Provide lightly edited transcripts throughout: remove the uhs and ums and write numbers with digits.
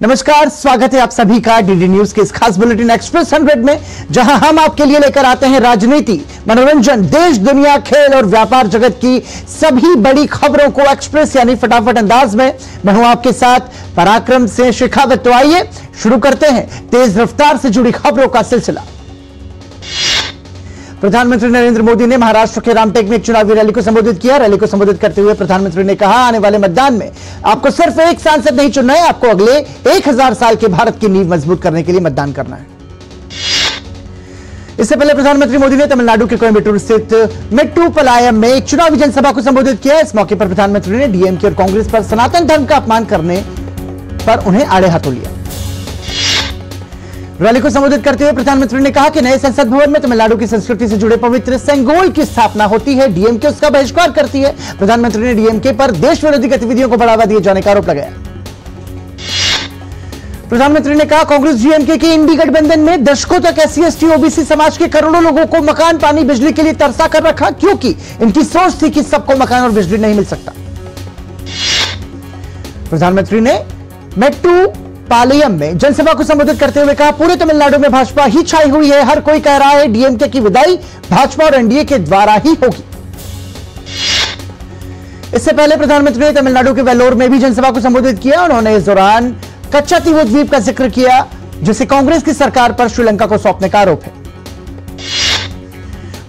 नमस्कार, स्वागत है आप सभी का डीडी न्यूज के इस खास बुलेटिन एक्सप्रेस 100 में, जहां हम आपके लिए लेकर आते हैं राजनीति, मनोरंजन, देश दुनिया, खेल और व्यापार जगत की सभी बड़ी खबरों को एक्सप्रेस यानी फटाफट अंदाज में। मैं हूं आपके साथ पराक्रम से शेखावत। तो आइए शुरू करते हैं तेज रफ्तार से जुड़ी खबरों का सिलसिला। प्रधानमंत्री नरेंद्र मोदी ने महाराष्ट्र के रामटेक में एक चुनावी रैली को संबोधित किया। रैली को संबोधित करते हुए प्रधानमंत्री ने कहा, आने वाले मतदान में आपको सिर्फ एक सांसद नहीं चुनना है, आपको अगले 1000 साल के भारत की नींव मजबूत करने के लिए मतदान करना है। इससे पहले प्रधानमंत्री मोदी ने तमिलनाडु के कोयम्बटूर स्थित मेट्टूपालयम में एक चुनावी जनसभा को संबोधित किया। इस मौके पर प्रधानमंत्री ने डीएमके और कांग्रेस पर सनातन धर्म का अपमान करने पर उन्हें आड़े हाथों लिया। रैली को संबोधित करते हुए प्रधानमंत्री ने कहा कि नए संसद भवन में तमिलनाडु की संस्कृति से जुड़े पवित्र सेंगोल की स्थापना होती है, डीएमके उसका बहिष्कार करती है। प्रधानमंत्री ने डीएमके पर देश विरोधी गतिविधियों को बढ़ावा दिए जाने का आरोप लगाया। प्रधानमंत्री ने कहा, कांग्रेस डीएमके के इंडी गठबंधन में दशकों तक एससी एसटी ओबीसी समाज के करोड़ों लोगों को मकान, पानी, बिजली के लिए तरसा कर रखा, क्योंकि इनकी सोच थी कि सबको मकान और बिजली नहीं मिल सकता। प्रधानमंत्री ने मेट्टूपालयम में जनसभा को संबोधित करते हुए कहा, पूरे तमिलनाडु में भाजपा ही छाई हुई है। हर कोई कह रहा है डीएमके की विदाई भाजपा और एनडीए के द्वारा ही होगी। इससे पहले प्रधानमंत्री ने तमिलनाडु के वेल्लोर में भी जनसभा को संबोधित किया। उन्होंने इस दौरान कच्चातीवो द्वीप का जिक्र किया, जिसे कांग्रेस की सरकार पर श्रीलंका को सौंपने का आरोप है।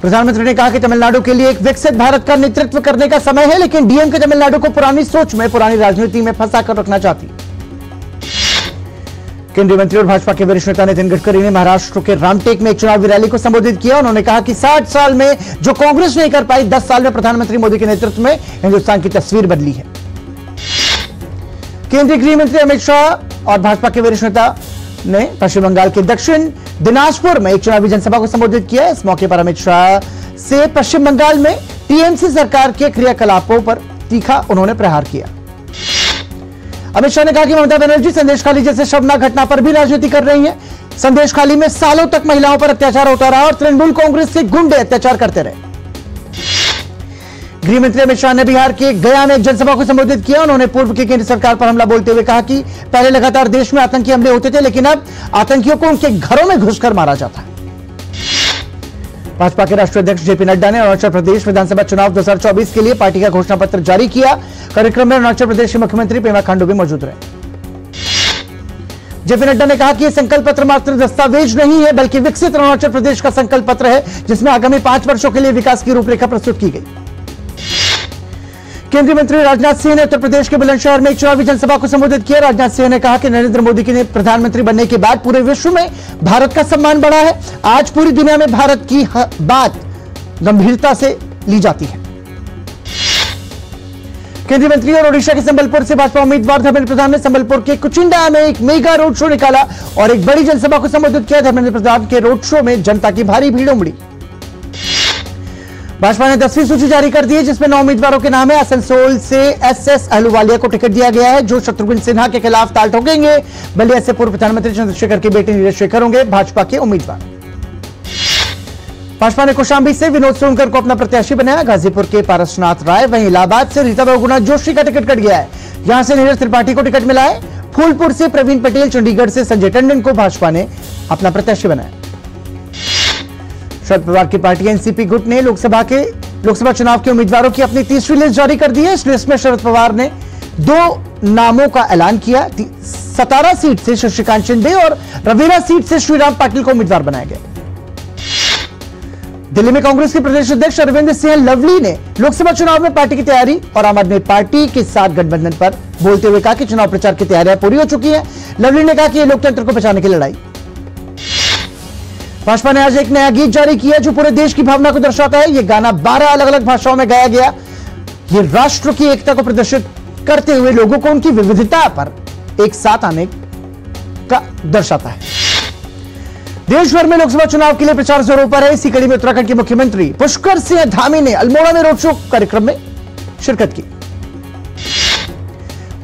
प्रधानमंत्री ने कहा कि तमिलनाडु के लिए एक विकसित भारत का नेतृत्व करने का समय है, लेकिन डीएमके तमिलनाडु को पुरानी सोच में, पुरानी राजनीति में फंसा कर रखना चाहती है। केंद्रीय मंत्री और भाजपा के वरिष्ठ नेता नितिन गडकरी ने महाराष्ट्र के रामटेक में एक चुनावी रैली को संबोधित किया। उन्होंने कहा कि 60 साल में जो कांग्रेस नहीं कर पाई, 10 साल में प्रधानमंत्री मोदी के नेतृत्व में हिंदुस्तान की तस्वीर बदली है। केंद्रीय गृह मंत्री अमित शाह और भाजपा के वरिष्ठ नेता ने पश्चिम बंगाल के दक्षिण दिनाजपुर में एक चुनावी जनसभा को संबोधित किया। इस मौके पर अमित शाह से पश्चिम बंगाल में टीएमसी सरकार के क्रियाकलापों पर तीखा उन्होंने प्रहार किया। अमित शाह ने कहा कि ममता बनर्जी संदेशखाली जैसे शर्मनाक घटना पर भी राजनीति कर रही है। संदेशखाली में सालों तक महिलाओं पर अत्याचार होता रहा और तृणमूल कांग्रेस के गुंडे अत्याचार करते रहे। गृह मंत्री अमित शाह ने बिहार के गया में एक जनसभा को संबोधित किया। उन्होंने पूर्व की केंद्र सरकार पर हमला बोलते हुए कहा कि पहले लगातार देश में आतंकी हमले होते थे, लेकिन अब आतंकियों को उनके घरों में घुसकर मारा जाता है। भाजपा के राष्ट्रीय अध्यक्ष जेपी नड्डा ने अरुणाचल प्रदेश विधानसभा चुनाव 2024 के लिए पार्टी का घोषणा पत्र जारी किया। कार्यक्रम में अरुणाचल प्रदेश के मुख्यमंत्री पेमा खांडू भी मौजूद रहे। जेपी नड्डा ने कहा कि यह संकल्प पत्र मात्र दस्तावेज नहीं है, बल्कि विकसित अरुणाचल प्रदेश का संकल्प पत्र है, जिसमें आगामी 5 वर्षों के लिए विकास की रूपरेखा प्रस्तुत की गई। केंद्रीय मंत्री राजनाथ सिंह ने उत्तर प्रदेश के बुलंदशहर में एक चुनावी जनसभा को संबोधित किया। राजनाथ सिंह ने कहा कि नरेंद्र मोदी के प्रधानमंत्री बनने के बाद पूरे विश्व में भारत का सम्मान बढ़ा है। आज पूरी दुनिया में भारत की बात गंभीरता से ली जाती है। केंद्रीय मंत्री और ओडिशा के संबलपुर से भाजपा उम्मीदवार धर्मेंद्र प्रधान ने संबलपुर के कुचिंडा में एक मेगा रोड शो निकाला और एक बड़ी जनसभा को संबोधित किया। धर्मेंद्र प्रधान के रोड शो में जनता की भारी भीड़ उमड़ी। भाजपा ने 10वीं सूची जारी कर दी है, जिसमें 9 उम्मीदवारों के नाम है। आसनसोल से एसएस अहलूवालिया को टिकट दिया गया है, जो शत्रुघ्न सिन्हा के खिलाफ ताल ठोकेंगे। बलिया से पूर्व प्रधानमंत्री चंद्रशेखर के बेटे नीरज शेखर होंगे भाजपा के उम्मीदवार। भाजपा ने कौशांबी से विनोद सोनकर को अपना प्रत्याशी बनाया। गाजीपुर के पारसनाथ राय, वहीं इलाहाबाद से रीता बहुगुणा जोशी का टिकट कट गया है। यहां से नीरज त्रिपाठी को टिकट मिला है। फूलपुर से प्रवीण पटेल, चंडीगढ़ से संजय टंडन को भाजपा ने अपना प्रत्याशी बनाया। शरद पवार की पार्टी एनसीपी गुट ने लोकसभा चुनाव के उम्मीदवारों की अपनी तीसरी लिस्ट जारी कर दी है। इस लिस्ट में शरद पवार ने 2 नामों का ऐलान किया। सतारा सीट से शशिकांत शिंदे और रवीना सीट से श्रीराम पाटिल को उम्मीदवार बनाया गया। दिल्ली में कांग्रेस के प्रदेश अध्यक्ष अरविंद सिंह लवली ने लोकसभा चुनाव में पार्टी की तैयारी और आम आदमी पार्टी के साथ गठबंधन पर बोलते हुए कहा कि चुनाव प्रचार की तैयारियां पूरी हो चुकी है। लवली ने कहा कि यह लोकतंत्र को बचाने की लड़ाई। भाजपा ने आज एक नया गीत जारी किया, जो पूरे देश की भावना को दर्शाता है। यह गाना 12 अलग अलग भाषाओं में गाया गया। यह राष्ट्र की एकता को प्रदर्शित करते हुए लोगों को उनकी विविधता पर एक साथ आने का दर्शाता है। देश भर में लोकसभा चुनाव के लिए प्रचार जोरों पर है। इसी कड़ी में उत्तराखंड के मुख्यमंत्री पुष्कर सिंह धामी ने अल्मोड़ा में रोड शो कार्यक्रम में शिरकत की।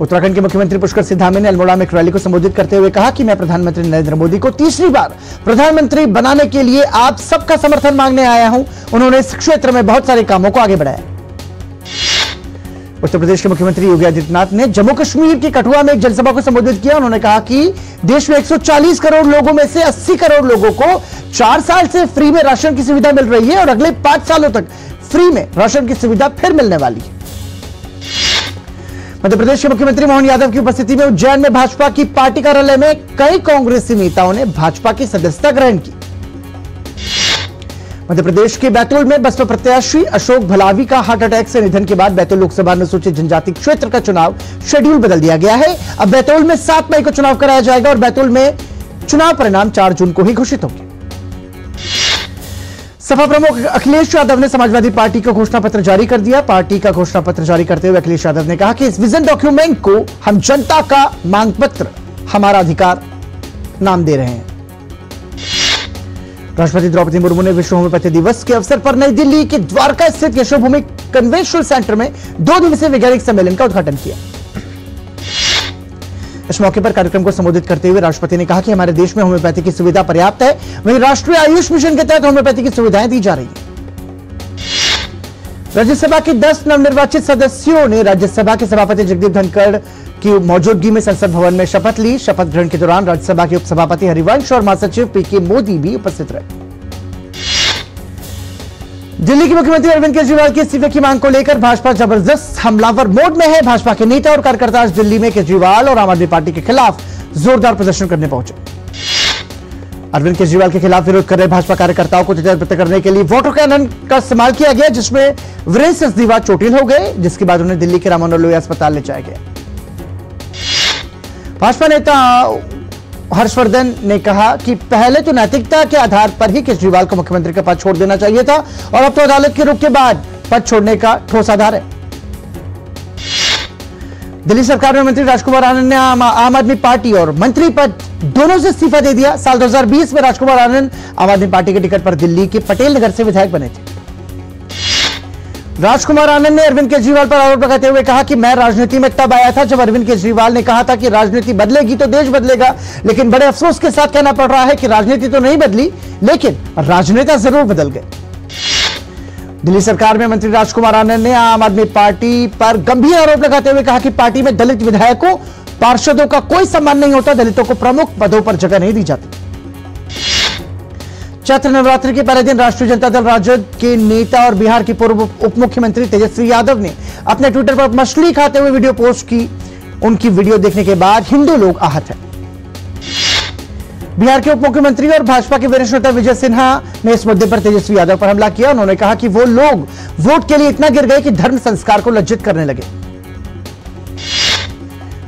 उत्तराखंड के मुख्यमंत्री पुष्कर सिंह धामी ने अल्मोड़ा में एक रैली को संबोधित करते हुए कहा कि मैं प्रधानमंत्री नरेंद्र मोदी को तीसरी बार प्रधानमंत्री बनाने के लिए आप सबका समर्थन मांगने आया हूं। उन्होंने इस क्षेत्र में बहुत सारे कामों को आगे बढ़ाया। उत्तर प्रदेश के मुख्यमंत्री योगी आदित्यनाथ ने जम्मू कश्मीर के कठुआ में एक जनसभा को संबोधित किया। उन्होंने कहा कि देश में 140 करोड़ लोगों में से 80 करोड़ लोगों को 4 साल से फ्री में राशन की सुविधा मिल रही है और अगले 5 सालों तक फ्री में राशन की सुविधा फिर मिलने वाली है। मध्य प्रदेश के मुख्यमंत्री मोहन यादव की उपस्थिति में उज्जैन में भाजपा की पार्टी कार्यालय में कई कांग्रेसी नेताओं ने भाजपा की सदस्यता ग्रहण की। मध्य प्रदेश के बैतूल में बसपा प्रत्याशी अशोक भलावी का हार्ट अटैक से निधन के बाद बैतूल लोकसभा अनुसूचित जनजाति क्षेत्र का चुनाव शेड्यूल बदल दिया गया है। अब बैतूल में 7 मई को चुनाव कराया जाएगा और बैतूल में चुनाव परिणाम 4 जून को ही घोषित होंगे। सपा प्रमुख अखिलेश यादव ने समाजवादी पार्टी का घोषणा पत्र जारी कर दिया। पार्टी का घोषणा पत्र जारी करते हुए अखिलेश यादव ने कहा कि इस विजन डॉक्यूमेंट को हम जनता का मांग पत्र हमारा अधिकार नाम दे रहे हैं। राष्ट्रपति द्रौपदी मुर्मू ने विश्व होम्योपैथी दिवस के अवसर पर नई दिल्ली के द्वारका स्थित यशोभूमि कन्वेंशनल सेंटर में 2 दिवसीय वैज्ञानिक सम्मेलन का उद्घाटन किया। इस मौके पर कार्यक्रम को संबोधित करते हुए राष्ट्रपति ने कहा कि हमारे देश में होम्योपैथी की सुविधा पर्याप्त है, वहीं राष्ट्रीय आयुष मिशन के तहत होम्योपैथी की सुविधाएं दी जा रही है। राज्यसभा के 10 नवनिर्वाचित सदस्यों ने राज्यसभा के सभापति जगदीप धनखड़ की मौजूदगी में संसद भवन में शपथ ली। शपथ ग्रहण के दौरान राज्यसभा के उपसभापति हरिवंश और महासचिव पीके मोदी भी उपस्थित रहे। दिल्ली के मुख्यमंत्री अरविंद केजरीवाल के इस्तीफे की मांग को लेकर भाजपा जबरदस्त हमलावर मोड में है। भाजपा के नेता और कार्यकर्ता आज दिल्ली में केजरीवाल और आम आदमी पार्टी के खिलाफ जोरदार प्रदर्शन करने पहुंचे। अरविंद केजरीवाल के खिलाफ विरोध कर रहे भाजपा कार्यकर्ताओं को तितर-बितर करने के लिए वाटर कैनन का इस्तेमाल किया गया, जिसमें वीरेंद्र सचदेवा चोटिल हो गए, जिसके बाद उन्हें दिल्ली के राम मनोहर लोहिया अस्पताल ले जाया गया। भाजपा नेता हर्षवर्धन ने कहा कि पहले तो नैतिकता के आधार पर ही केजरीवाल को मुख्यमंत्री का पद छोड़ देना चाहिए था और अब तो अदालत के रुख के बाद पद छोड़ने का ठोस आधार है। दिल्ली सरकार में मंत्री राजकुमार आनंद ने आम आदमी पार्टी और मंत्री पद दोनों से इस्तीफा दे दिया। साल 2020 में राजकुमार आनंद आम आदमी पार्टी के टिकट पर दिल्ली के पटेल नगर से विधायक बने थे। राजकुमार आनंद ने अरविंद केजरीवाल पर आरोप लगाते हुए कहा कि मैं राजनीति में तब आया था जब अरविंद केजरीवाल ने कहा था कि राजनीति बदलेगी तो देश बदलेगा, लेकिन बड़े अफसोस के साथ कहना पड़ रहा है कि राजनीति तो नहीं बदली, लेकिन राजनेता जरूर बदल गए। दिल्ली सरकार में मंत्री राजकुमार आनंद ने आम आदमी पार्टी पर गंभीर आरोप लगाते हुए कहा कि पार्टी में दलित विधायकों पार्षदों का कोई सम्मान नहीं होता, दलितों को प्रमुख पदों पर जगह नहीं दी जाती। चैत्र नवरात्रि के पहले दिन राष्ट्रीय जनता दल राजद के नेता और बिहार के पूर्व उप मुख्यमंत्री तेजस्वी यादव ने अपने ट्विटर पर मछली खाते हुए वीडियो पोस्ट की। उनकी वीडियो देखने के बाद हिंदू लोग आहत हैं। बिहार के उप मुख्यमंत्री और भाजपा के वरिष्ठ नेता विजय सिन्हा ने इस मुद्दे पर तेजस्वी यादव पर हमला किया। उन्होंने कहा कि वो लोग वोट के लिए इतना गिर गए कि धर्म संस्कार को लज्जित करने लगे।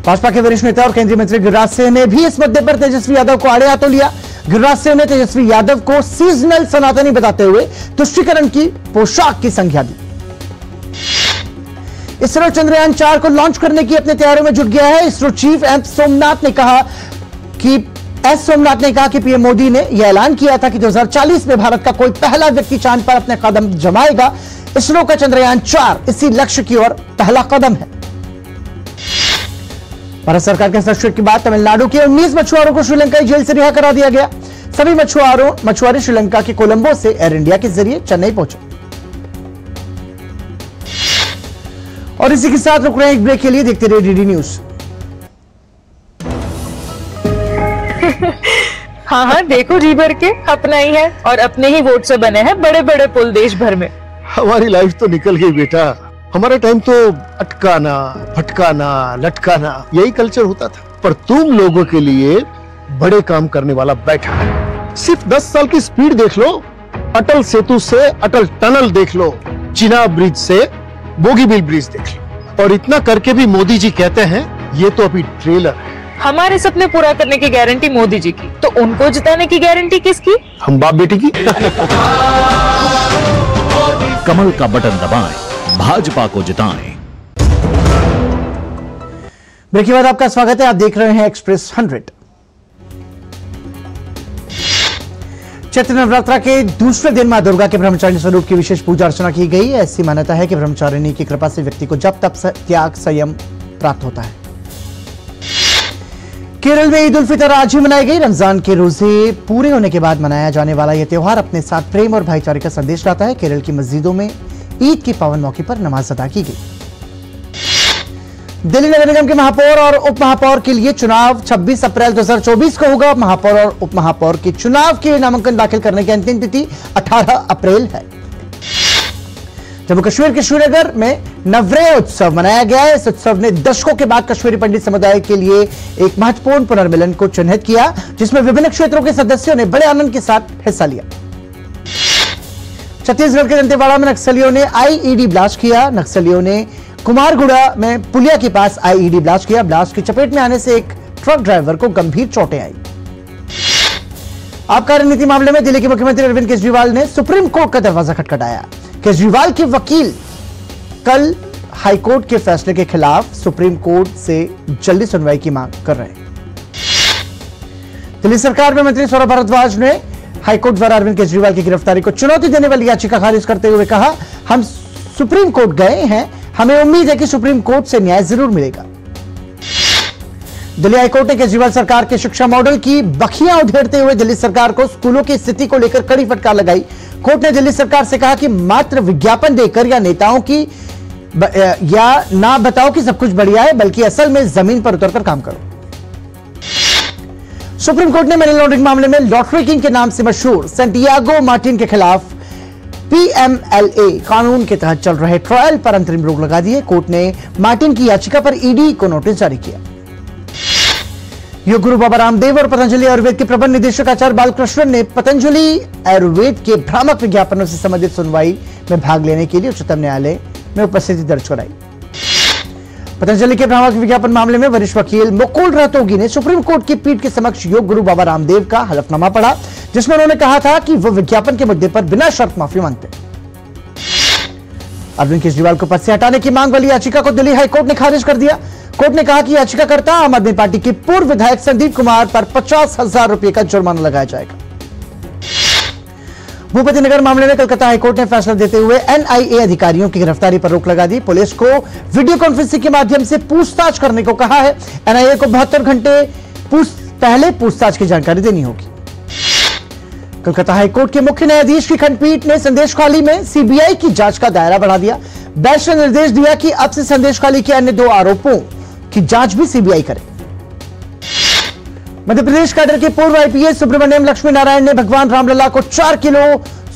भाजपा के वरिष्ठ नेता और केंद्रीय मंत्री गिरिराज सिंह ने भी इस मुद्दे पर तेजस्वी यादव को आड़े हाथों लिया। गिरिराज सिंह ने तेजस्वी यादव को सीजनल सनातनी बताते हुए तुष्टीकरण की पोशाक की संज्ञा दी। इसरो चंद्रयान 4 को लॉन्च करने की अपनी तैयारियों में जुट गया है। इसरो चीफ एस सोमनाथ ने कहा कि पीएम मोदी ने यह ऐलान किया था कि 2040 में भारत का कोई पहला व्यक्ति चांद पर अपने कदम जमाएगा। इसरो का चंद्रयान 4 इसी लक्ष्य की ओर पहला कदम है। भारत सरकार के हस्तक्षेप के बाद तमिलनाडु के 19 मछुआरों को श्रीलंकाई जेल से रिहा करा दिया गया। सभी मछुआरे श्रीलंका के कोलंबो से एयर इंडिया के जरिए चेन्नई पहुंचे। और इसी के साथ रुक रहे हैं एक ब्रेक के लिए। देखते रहिए डीडी न्यूज। हाँ, देखो जी भर के अपना ही है और अपने ही वोट से बने हैं बड़े बड़े पुल देश भर में। हमारी लाइफ तो निकल गई बेटा। हमारा टाइम तो अटकाना, फटकाना, लटकाना यही कल्चर होता था, पर तुम लोगों के लिए बड़े काम करने वाला बैठा है। सिर्फ 10 साल की स्पीड देख लो, अटल सेतु से अटल टनल देख लो, चिनाब ब्रिज से बोगीबील ब्रिज देख लो, और इतना करके भी मोदी जी कहते हैं ये तो अभी ट्रेलर है। हमारे सपने पूरा करने की गारंटी मोदी जी की, तो उनको जिताने की गारंटी किसकी? हम बाप बेटी की। कमल का बटन दबाएं, भाजपा को जिताएं। ब्रेक के बाद आपका स्वागत है। आप देख रहे हैं एक्सप्रेस 100। चैत्र नवरात्रा के दूसरे दिन मां दुर्गा के ब्रह्मचारिणी स्वरूप की विशेष पूजा अर्चना की गई। ऐसी मान्यता है कि ब्रह्मचारिणी की कृपा से व्यक्ति को जप तप त्याग संयम प्राप्त होता है। केरल में ईद उल फितर आज ही मनाई गई। रमजान के रोजे पूरे होने के बाद मनाया जाने वाला यह त्योहार अपने साथ प्रेम और भाईचारे का संदेश लाता है। केरल की मस्जिदों में ईद के पावन मौके पर नमाज अदा की गई। दिल्ली नगर निगम के महापौर और उप महापौर के लिए चुनाव 26 अप्रैल 2024 को होगा। महापौर और उप महापौर के चुनाव के लिए नामांकन दाखिल करने की अंतिम तिथि 18 अप्रैल है। जम्मू कश्मीर के श्रीनगर में नवरेह उत्सव मनाया गया है। इस उत्सव ने दशकों के बाद कश्मीरी पंडित समुदाय के लिए एक महत्वपूर्ण पुनर्मिलन को चिन्हित किया, जिसमें विभिन्न क्षेत्रों के सदस्यों ने बड़े आनंद के साथ हिस्सा लिया। छत्तीसगढ़ के दंतेवाड़ा में नक्सलियों ने आईईडी ब्लास्ट किया। नक्सलियों ने कुमारगुड़ा में पुलिया के पास आईईडी ब्लास्ट किया। ब्लास्ट की चपेट में आने से एक ट्रक ड्राइवर को गंभीर चोटें आई। आबकारी नीति मामले में दिल्ली के मुख्यमंत्री अरविंद केजरीवाल ने सुप्रीम कोर्ट का दरवाजा खटखटाया। केजरीवाल के वकील कल हाईकोर्ट के फैसले के खिलाफ सुप्रीम कोर्ट से जल्दी सुनवाई की मांग कर रहे हैं। दिल्ली सरकार में मंत्री सौरभ भारद्वाज ने हाईकोर्ट द्वारा अरविंद केजरीवाल की गिरफ्तारी को चुनौती देने वाली याचिका खारिज करते हुए कहा, हम सुप्रीम कोर्ट गए हैं, हमें उम्मीद है कि सुप्रीम कोर्ट से न्याय जरूर मिलेगा। दिल्ली हाईकोर्ट ने केजरीवाल सरकार के शिक्षा मॉडल की बखियां उधेड़ते हुए दिल्ली सरकार को स्कूलों की स्थिति को लेकर कड़ी फटकार लगाई। कोर्ट ने दिल्ली सरकार से कहा कि मात्र विज्ञापन देकर या नेताओं की या ना बताओ कि सब कुछ बढ़िया है, बल्कि असल में जमीन पर उतरकर काम करो। सुप्रीम कोर्ट ने मनी लॉन्ड्रिंग मामले में लॉटरी किंग के नाम से मशहूर सैंटियागो मार्टिन के खिलाफ पीएमएलए कानून के तहत चल रहे ट्रायल पर अंतरिम रोक लगा दी है। कोर्ट ने मार्टिन की याचिका पर ईडी को नोटिस जारी किया। योग गुरु बाबा रामदेव और पतंजलि आयुर्वेद के प्रबंध निदेशक आचार्य बालकृष्णन ने पतंजलि आयुर्वेद के भ्रामक विज्ञापनों से संबंधित सुनवाई में भाग लेने के लिए उच्चतम न्यायालय में उपस्थिति दर्ज कराई। पतंजलि के भ्रामक विज्ञापन मामले में वरिष्ठ वकील मुकुल रोहतगी ने सुप्रीम कोर्ट की पीठ के समक्ष योग गुरु बाबा रामदेव का हलफनामा पढ़ा, जिसमें उन्होंने कहा था कि वो विज्ञापन के मुद्दे पर बिना शर्त माफी मांगते। अरविंद केजरीवाल को पद से हटाने की मांग वाली याचिका को दिल्ली हाईकोर्ट ने खारिज कर दिया। कोर्ट ने कहा कि याचिकाकर्ता आम आदमी पार्टी के पूर्व विधायक संदीप कुमार पर 50,000 रुपए का जुर्माना लगाया जाएगा। भूपति नगर मामले में कलकत्ता हाईकोर्ट ने फैसला देते हुए एनआईए अधिकारियों की गिरफ्तारी पर रोक लगा दी। पुलिस को वीडियो कॉन्फ्रेंसिंग के माध्यम से पूछताछ करने को कहा है। एनआईए को 72 घंटे पहले पूछताछ की जानकारी देनी होगी। कलकत्ता हाईकोर्ट के मुख्य न्यायाधीश की खंडपीठ ने संदेशखाली में सीबीआई की जांच का दायरा बढ़ा दिया। बेंच ने निर्देश दिया कि अब से संदेशखाली के अन्य 2 आरोपों की जांच भी सीबीआई करे। मध्य प्रदेश कैडर के पूर्व आईपीएस सुब्रमण्यम लक्ष्मी नारायण ने भगवान रामलला को 4 किलो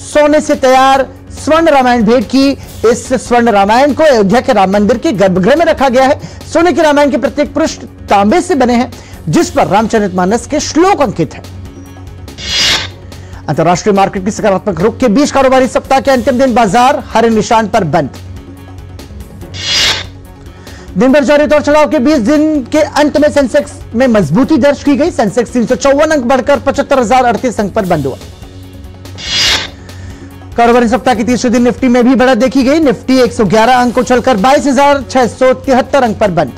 सोने से तैयार स्वर्ण रामायण भेंट की। इस स्वर्ण रामायण को अयोध्या के राम मंदिर के गर्भगृह में रखा गया है। सोने के रामायण के प्रत्येक पृष्ठ तांबे से बने हैं, जिस पर रामचरितमानस के श्लोक अंकित हैं। अंतरराष्ट्रीय मार्केट की सकारात्मक रुख के बीच कारोबारी सप्ताह के अंतिम दिन बाजार हरे निशान पर बंद। दिन भर जारी उतार चढ़ाव के बीच दिन के अंत में सेंसेक्स में मजबूती दर्ज की गई। सेंसेक्स 354 अंक बढ़कर 75,038 अंक पर बंद हुआ। कारोबारी सप्ताह के तीसरे दिन निफ्टी में भी बढ़त देखी गई। निफ्टी 111 अंक को चलकर 22,673 अंक पर बंद।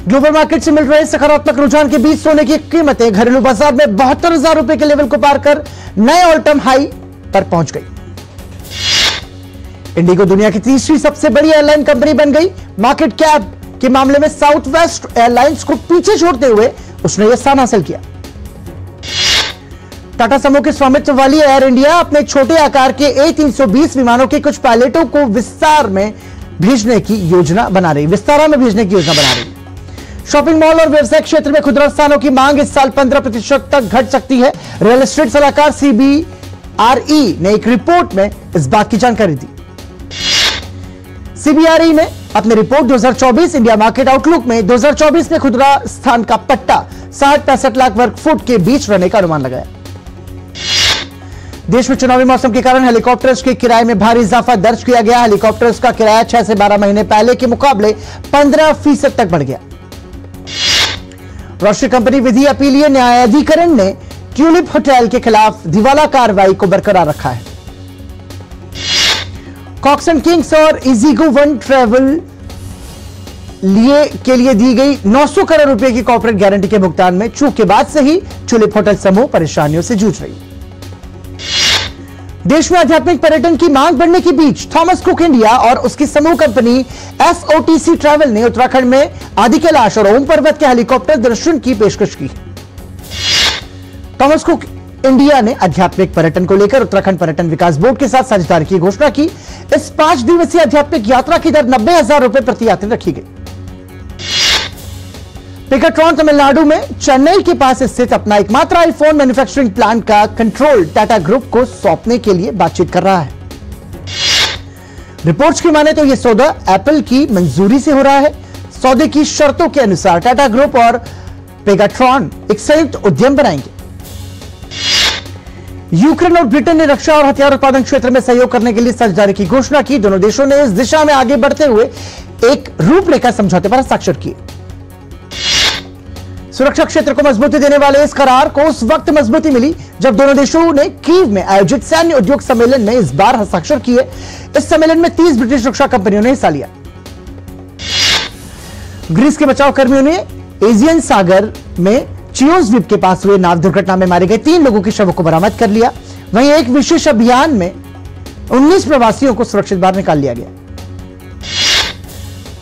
ग्लोबल मार्केट से मिल रहे सकारात्मक रुझान के बीच सोने की कीमतें घरेलू बाजार में 72,000 रुपए के लेवल को पार कर नए ऑल टाइम हाई पर पहुंच गई। इंडिगो दुनिया की तीसरी सबसे बड़ी एयरलाइन कंपनी बन गई। मार्केट कैप के मामले में साउथ वेस्ट एयरलाइंस को पीछे छोड़ते हुए उसने यह स्थान हासिल किया। टाटा समूह के स्वामित्व वाली एयर इंडिया अपने छोटे आकार के A320 विमानों के कुछ पायलटों को विस्तारा में भेजने की योजना बना रही है। शॉपिंग मॉल और व्यवसाय क्षेत्र में खुदरा स्थानों की मांग इस साल 15% तक घट सकती है। रियल एस्टेट सलाहकार CBRE ने एक रिपोर्ट में इस बात की जानकारी दी। CBRE ने अपनी रिपोर्ट 2024 इंडिया मार्केट आउटलुक में 2024 में खुदरा स्थान का पट्टा 60-65 लाख वर्ग फुट के बीच रहने का अनुमान लगाया। देश में चुनावी मौसम के कारण हेलीकॉप्टर्स के किराए में भारी इजाफा दर्ज किया गया। हेलीकॉप्टर्स का किराया 6 से 12 महीने पहले के मुकाबले 15% तक बढ़ गया। राष्ट्रीय कंपनी विधि अपीलीय न्यायाधिकरण ने ट्यूलिप होटल के खिलाफ दिवाला कार्रवाई को बरकरार रखा है। कॉक्स एंड किंग्स और इजीगो वन ट्रैवल के लिए दी गई 900 करोड़ रुपए की कॉर्पोरेट गारंटी के भुगतान में चूक के बाद से ही ट्यूलिप होटल समूह परेशानियों से जूझ रही। देश में आध्यात्मिक पर्यटन की मांग बढ़ने के बीच थॉमस कुक इंडिया और उसकी समूह कंपनी SOTC ट्रैवल ने उत्तराखंड में आदि कैलाश और ओम पर्वत के हेलीकॉप्टर दर्शन की पेशकश की। थॉमस कुक इंडिया ने आध्यात्मिक पर्यटन को लेकर उत्तराखंड पर्यटन विकास बोर्ड के साथ साझेदारी की घोषणा की। इस 5 दिवसीय आध्यात्मिक यात्रा की दर 90,000 रुपए प्रति यात्री रखी गई। पिकाट्रॉन तमिलनाडु में चेन्नई के पास स्थित अपना एकमात्र आईफोन मैन्युफैक्चरिंग प्लांट का कंट्रोल टाटा ग्रुप को सौंपने के लिए बातचीत कर रहा है। रिपोर्ट्स की माने तो यह सौदा एप्पल की मंजूरी से हो रहा है। सौदे की शर्तों के अनुसार टाटा ग्रुप और पेगाट्रॉन एक संयुक्त उद्यम बनाएंगे। यूक्रेन और ब्रिटेन ने रक्षा और हथियार उत्पादन क्षेत्र में सहयोग करने के लिए साझेदारी की घोषणा की। दोनों देशों ने इस दिशा में आगे बढ़ते हुए एक रूपरेखा समझौते पर हस्ताक्षर किए। सुरक्षा क्षेत्र को मजबूती देने वाले इस करार को उस वक्त मजबूती मिली जब दोनों देशों ने कीव में आयोजित सैन्य उद्योग सम्मेलन में इस बार हस्ताक्षर किए। इस सम्मेलन में 30 ब्रिटिश रक्षा कंपनियों ने हिस्सा लिया। ग्रीस के बचाव कर्मियों ने एजियन सागर में चियोस द्वीप के पास हुए नाव दुर्घटना में मारे गए 3 लोगों के शवों को बरामद कर लिया। वहीं एक विशेष अभियान में 19 प्रवासियों को सुरक्षित बाहर निकाल लिया गया।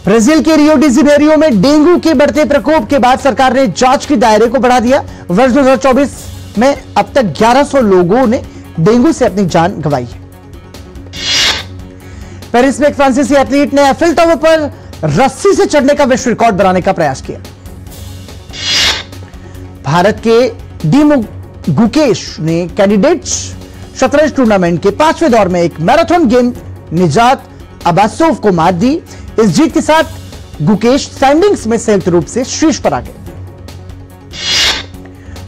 ब्राजील के रियो डी जेनेरियो में डेंगू के बढ़ते प्रकोप के बाद सरकार ने जांच के दायरे को बढ़ा दिया। वर्ष 2024 में अब तक 1100 लोगों ने डेंगू से अपनी जान गंवाई है। पेरिस में एक फ्रांसीसी एथलीट ने एफिल टावर पर रस्सी से चढ़ने का विश्व रिकॉर्ड बनाने का प्रयास किया। भारत के डी गुकेश ने कैंडिडेट्स शतरंज टूर्नामेंट के 5वें दौर में एक मैराथन गेम निजात अब्बासोव को मात दी। इस जीत के साथ गुकेश स्टैंडिंग्स में संयुक्त रूप से शीर्ष पर आ गए।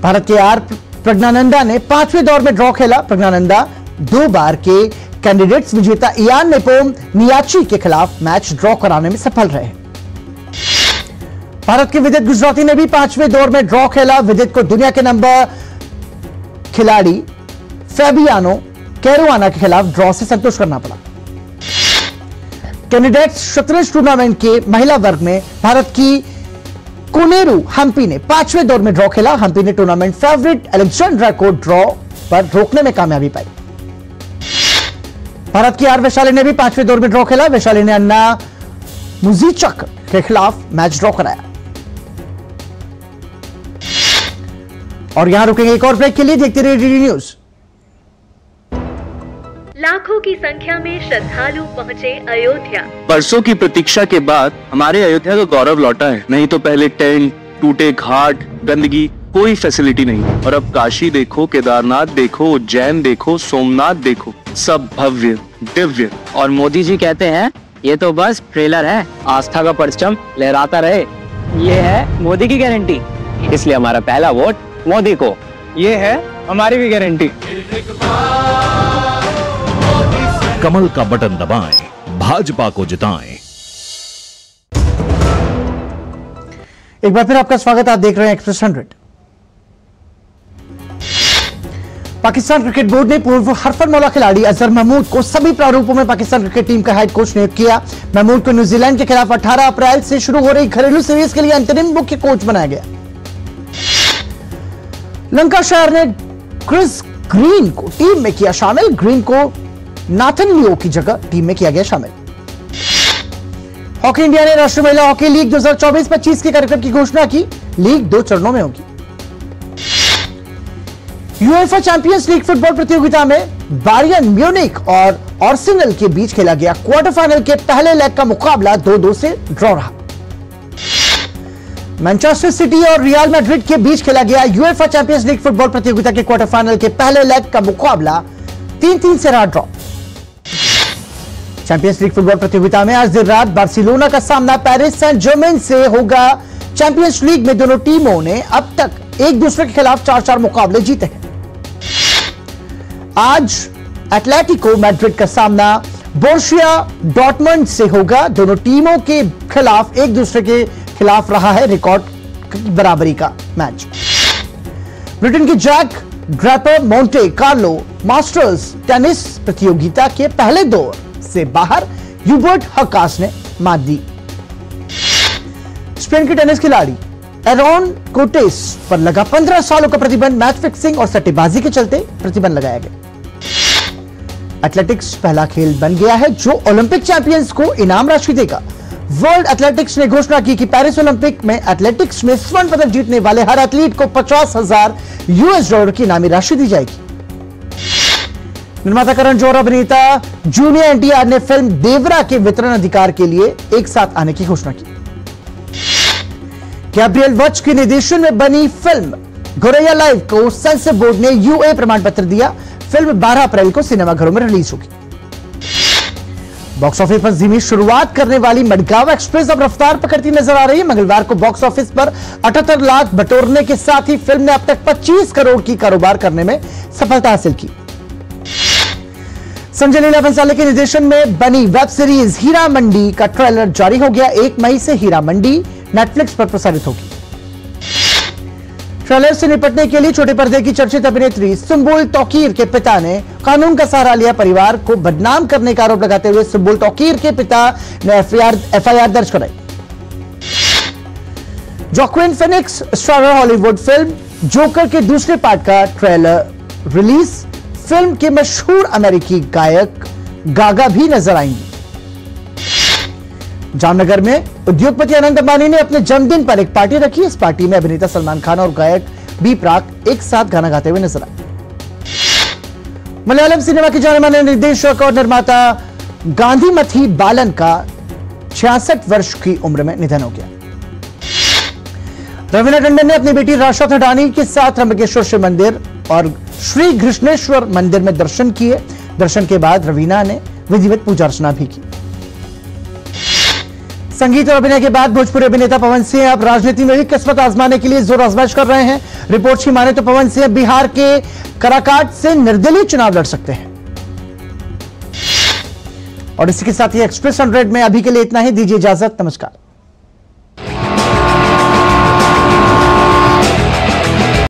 भारत के आर प्रज्ञानंदा ने 5वें दौर में ड्रॉ खेला। प्रज्ञानंदा 2 बार के कैंडिडेट्स विजेता इयान नेपोम नियाची के खिलाफ मैच ड्रॉ कराने में सफल रहे। भारत के विदित गुजराती ने भी 5वें दौर में ड्रॉ खेला। विदित को दुनिया के नंबर खिलाड़ी फैबियानो कैरुआना के खिलाफ ड्रॉ से संतोष करना पड़ा। कैंडिडेट्स शतरंज टूर्नामेंट के महिला वर्ग में भारत की कोनेरू हम्पी ने 5वें दौर में ड्रॉ खेला। हम्पी ने टूर्नामेंट फेवरेट अलेक्जेंड्रा को ड्रॉ पर रोकने में कामयाबी पाई। भारत की आर वैशाली ने भी 5वें दौर में ड्रॉ खेला। वैशाली ने अन्ना मुजीचक के खिलाफ मैच ड्रॉ कराया। और यहां रुकेंगे एक और ब्रेक के लिए। देखते रहिए डीडी न्यूज। लाखों की संख्या में श्रद्धालु पहुंचे अयोध्या। बरसों की प्रतीक्षा के बाद हमारे अयोध्या का गौरव लौटा है। नहीं तो पहले टेंट, टूटे घाट, गंदगी, कोई फैसिलिटी नहीं। और अब काशी देखो, केदारनाथ देखो, उज्जैन देखो, सोमनाथ देखो, सब भव्य दिव्य। और मोदी जी कहते हैं ये तो बस ट्रेलर है, आस्था का परचम लहराता रहे। ये है मोदी की गारंटी, इसलिए हमारा पहला वोट मोदी को। ये है हमारी भी गारंटी। कमल का बटन दबाएं, भाजपा को जिताएं। एक बार फिर आपका स्वागत। आप देख रहे हैं एक्सप्रेस 100। पाकिस्तान क्रिकेट बोर्ड ने पूर्व हरफनमौला खिलाड़ी अजहर महमूद को सभी प्रारूपों में पाकिस्तान क्रिकेट टीम का हेड कोच नियुक्त किया। महमूद को न्यूजीलैंड के खिलाफ 18 अप्रैल से शुरू हो रही घरेलू सीरीज के लिए अंतरिम मुख्य कोच बनाया गया। लंकाशायर ने क्रिस ग्रीन को टीम में किया शामिल। ग्रीन को नाथन लियो की जगह टीम में किया गया शामिल। हॉकी इंडिया ने राष्ट्रीय महिला हॉकी लीग 2024-25 के कार्यक्रम की घोषणा की। लीग 2 चरणों में होगी। यूएफए चैंपियंस लीग फुटबॉल प्रतियोगिता में बायर्न म्यूनिख और आर्सेनल के बीच खेला गया क्वार्टर फाइनल के पहले लेग का मुकाबला 2-2 से ड्रॉ रहा। मैनचेस्टर सिटी और रियल मैड्रिड के बीच खेला गया यूएफए चैंपियंस लीग फुटबॉल प्रतियोगिता के क्वार्टर फाइनल के पहले लेग का मुकाबला 3-3 से रहा ड्रॉ। चैंपियंस लीग फुटबॉल प्रतियोगिता में आज देर रात बार्सिलोना का सामना पेरिस सेंट जर्मेन से होगा। चैंपियंस लीग में दोनों टीमों ने अब तक एक दूसरे के खिलाफ 4-4 मुकाबले जीते हैं। आज एटलेटिको मैड्रिड का सामना बोरुसिया डॉर्टमंड से होगा। दोनों टीमों के खिलाफ एक दूसरे के खिलाफ रहा है रिकॉर्ड बराबरी का मैच। ब्रिटेन की Jack Draper Monte Carlo Masters tennis प्रतियोगिता के पहले दौर से बाहर ह्यूबर्ट हकास ने मात दी। स्पेन के टेनिस खिलाड़ी एरोन कोटेस पर लगा 15 सालों का प्रतिबंध। मैच फिक्सिंग और सट्टेबाजी के चलते प्रतिबंध लगाया गया। एथलेटिक्स पहला खेल बन गया है जो ओलंपिक चैंपियंस को इनाम राशि देगा। वर्ल्ड एथलेटिक्स ने घोषणा की कि पेरिस ओलंपिक में एथलेटिक्स में स्वर्ण पदक जीतने वाले हर एथलीट को $50,000 की इनामी राशि दी जाएगी। निर्माता करण जौहर और अभिनेता जूनियर एनटीआर ने फिल्म देवरा के वितरण अधिकार के लिए एक साथ आने की घोषणा की। गैब्रियल वच के निर्देशन में बनी फिल्म गोरैया लाइव को सेंसर बोर्ड ने यूए प्रमाण पत्र दिया। फिल्म 12 अप्रैल को सिनेमाघरों में रिलीज होगी। बॉक्स ऑफिस पर धीमी शुरुआत करने वाली मडगांव एक्सप्रेस अब रफ्तार पकड़ती नजर आ रही है। मंगलवार को बॉक्स ऑफिस पर 78 लाख बटोरने के साथ ही फिल्म ने अब तक 25 करोड़ की कारोबार करने में सफलता हासिल की। संजय लीला भंसाली के निर्देशन में बनी वेब सीरीज हीरा मंडी का ट्रेलर जारी हो गया। 1 मई से हीरा मंडी नेटफ्लिक्स पर प्रसारित होगी। ट्रेलर से निपटने के लिए छोटे पर्दे की चर्चित अभिनेत्री सुंबुल तौकीर के पिता ने कानून का सहारा लिया। परिवार को बदनाम करने का आरोप लगाते हुए सुंबुल तौकीर के पिता ने एफआईआर दर्ज कराई। Joaquin Phoenix starrer Hollywood film joker के दूसरे पार्ट का ट्रेलर रिलीज। फिल्म के मशहूर अमेरिकी गायक गागा भी नजर आएंगी। जामनगर में उद्योगपति अनंत अंबानी ने अपने जन्मदिन पर एक पार्टी रखी। इस पार्टी में अभिनेता सलमान खान और गायक बी प्राक एक साथ गाना गाते हुए नजर आए। मलयालम सिनेमा के जाने माने निर्देशक और निर्माता गांधीमथी बालन का 66 वर्ष की उम्र में निधन हो गया। रवीना टंडन ने अपनी बेटी राशा थडानी के साथ त्र्यंबकेश्वर शिव मंदिर और श्री कृष्णेश्वर मंदिर में दर्शन किए। दर्शन के बाद रवीना ने विधिवत पूजा अर्चना भी की। संगीत और अभिनय के बाद भोजपुरी अभिनेता पवन सिंह अब राजनीति में भी किस्मत आजमाने के लिए जोर आजमाइश कर रहे हैं। रिपोर्ट की माने तो पवन सिंह बिहार के कराकाट से निर्दलीय चुनाव लड़ सकते हैं। और इसी के साथ ही एक्सप्रेस 100 में अभी के लिए इतना ही। दीजिए इजाजत। नमस्कार।